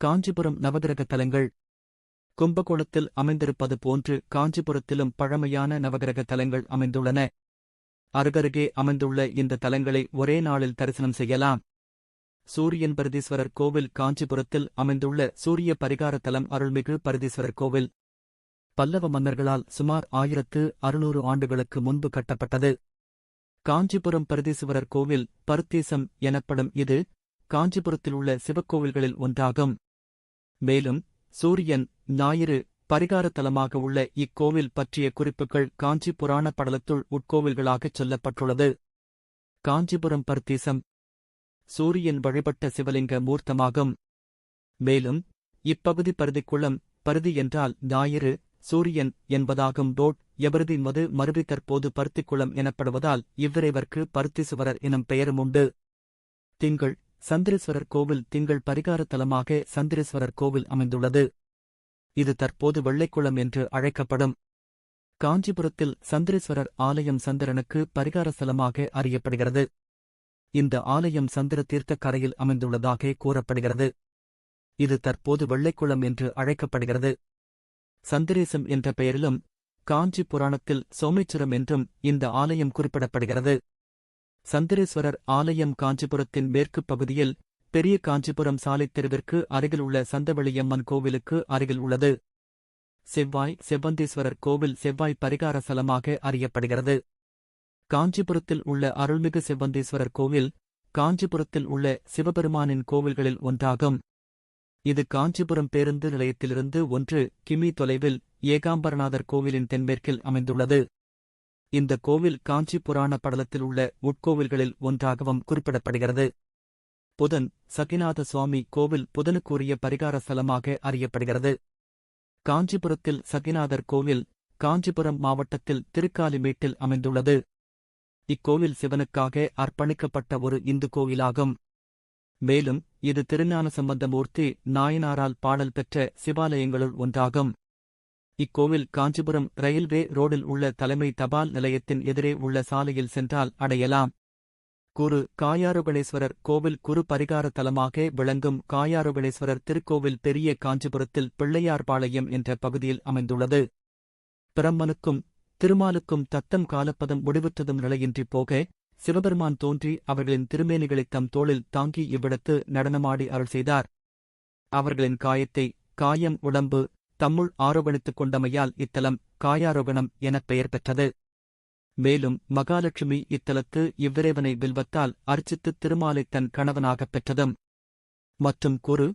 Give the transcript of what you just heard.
காஞ்சிபுரம் நவகிரக தலங்கள். கும்பகோணத்தில் அமைந்திருப்பது போன்று காஞ்சிபுரத்திலும் பழமையான நவகிரக தலங்கள் அமைந்துள்ளன. அருகருகே அமைந்துள்ள இந்த தலங்களை ஒரே நாளில் தரிசனம் செய்யலாம். சூரியன் பரதீஸ்வரர் கோவில். காஞ்சிபுரத்தில் அமைந்துள்ள சூரிய பரிகார தலம் அருள்மிகு பரதீஸ்வரர் கோவில் பல்லவ மன்னர்களால் சுமார் 1600 ஆண்டுகளுக்கு முன்பு கட்டப்பட்டது. காஞ்சிபுரம் பரதீஸ்வரர் கோவில் பருத்தீசம் எனப்படும் இது காஞ்சிபுரத்திலுள்ள சிவக்கோவில்களில் ஒன்றாகும். மேலும் சூரியன் ஞாயிறு பரிகார தலமாக உள்ள இக்கோவில் பற்றிய குறிப்புகள் காஞ்சி புராண படலத்துள் உட்கோவில்களாகச் சொல்லப்பட்டுள்ளது. காஞ்சிபுரம் பருத்தீசம் சூரியன் வழிபட்ட சிவலிங்க மூர்த்தமாகும். மேலும் இப்பகுதி பருதிக்குளம். பருதி என்றால் ஞாயிறு, சூரியன் என்பதாகும். எபருதி மருவி தற்போது பருத்திக்குளம் எனப்படுவதால் இவ்விறைவர்க்கு பருத்தீசுவரர் எனும் பெயரும் உண்டு. திங்கள் சந்திரேஸ்வரர் கோவில். திங்கள் பரிகார தலமாக சந்திரேஸ்வரர் கோவில் அமைந்துள்ளது. இது தற்போது வெள்ளைக்குளம் என்று அழைக்கப்படும். காஞ்சிபுரத்தில் சந்திரேஸ்வரர் ஆலயம் சந்திரனுக்கு பரிகார ஸ்தலமாக அறியப்படுகிறது. இந்த ஆலயம் சந்திர தீர்த்த கரையில் அமைந்துள்ளதாக கூறப்படுகிறது. இது தற்போது வெள்ளைக்குளம் என்று அழைக்கப்படுகிறது. சந்திரேசம் என்ற பெயரிலும் காஞ்சி புராணத்தில் சோமேச்சுரம் என்றும் இந்த ஆலயம் குறிப்பிடப்படுகிறது. சந்திரேஸ்வரர் ஆலயம் காஞ்சிபுரத்தின் மேற்குப் பகுதியில் பெரிய காஞ்சிபுரம் சாலைத் தெருவிற்கு அருகிலுள்ள சந்தவெளியம்மன் கோவிலுக்கு அருகில் உள்ளது. செவ்வந்தீஸ்வரர் கோவில் செவ்வாய் பரிகார ஸ்தலமாக அறியப்படுகிறது. காஞ்சிபுரத்தில் உள்ள அருள்மிகு செவ்வந்தீஸ்வரர் கோவில் காஞ்சிபுரத்தில் உள்ள சிவபெருமானின் கோவில்களில் ஒன்றாகும். இது காஞ்சிபுரம் பேருந்து நிலையத்திலிருந்து 1 கிமீ தொலைவில் ஏகாம்பரநாதர் கோவிலின் தென்மேற்கில் அமைந்துள்ளது. இந்த கோவில் காஞ்சி புராண படலத்தில் உள்ள உட்கோவில்களில் ஒன்றாகவும் குறிப்பிடப்படுகிறது. புதன் சகிநாத சுவாமி கோவில் புதனுக்குரிய பரிகார ஸ்தலமாக அறியப்படுகிறது. காஞ்சிபுரத்தில் சகிநாதர் கோவில் காஞ்சிபுரம் மாவட்டத்தில் திருக்காலிமேட்டில் அமைந்துள்ளது. இக்கோவில் சிவனுக்காக அர்ப்பணிக்கப்பட்ட ஒரு இந்து கோவிலாகும். மேலும் இது திருஞான சம்பந்தமூர்த்தி நாயனாரால் பாடல் பெற்ற சிவாலயங்களுள் ஒன்றாகும். இக்கோவில் காஞ்சிபுரம் ரயில்வே ரோடில் உள்ள தலைமை தபால் நிலையத்தின் எதிரே உள்ள சாலையில் சென்றால் அடையலாம். குரு காயாரோகணேஸ்வரர் கோவில் குரு பரிகார தலமாக விளங்கும் காயாரோகணேஸ்வரர் திருக்கோவில் பெரிய காஞ்சிபுரத்தில் பிள்ளையார்பாளையம் என்ற பகுதியில் அமைந்துள்ளது. பிரம்மனுக்கும் திருமாலுக்கும் தத்தம் காலப்பதம் முடிவுற்றதும் நிலையின்றி போக சிவபெருமான் தோன்றி அவர்களின் திருமேனிகளைத் தம் தோளில் தாங்கி இவ்விடத்து நடனமாடி அருள் செய்தார். அவர்களின் காயத்தை காயம் உடம்பு தம்முள் ஆரோகணித்துக் கொண்டமையால் இத்தலம் காயாரோகணம் எனப் பெயர் பெற்றது. மேலும் மகாலட்சுமி இத்தலத்து இவ்விறைவனை வில்வத்தால் அர்ச்சித்து திருமாலைத் தன் கணவனாகப் பெற்றதும் மற்றும் குரு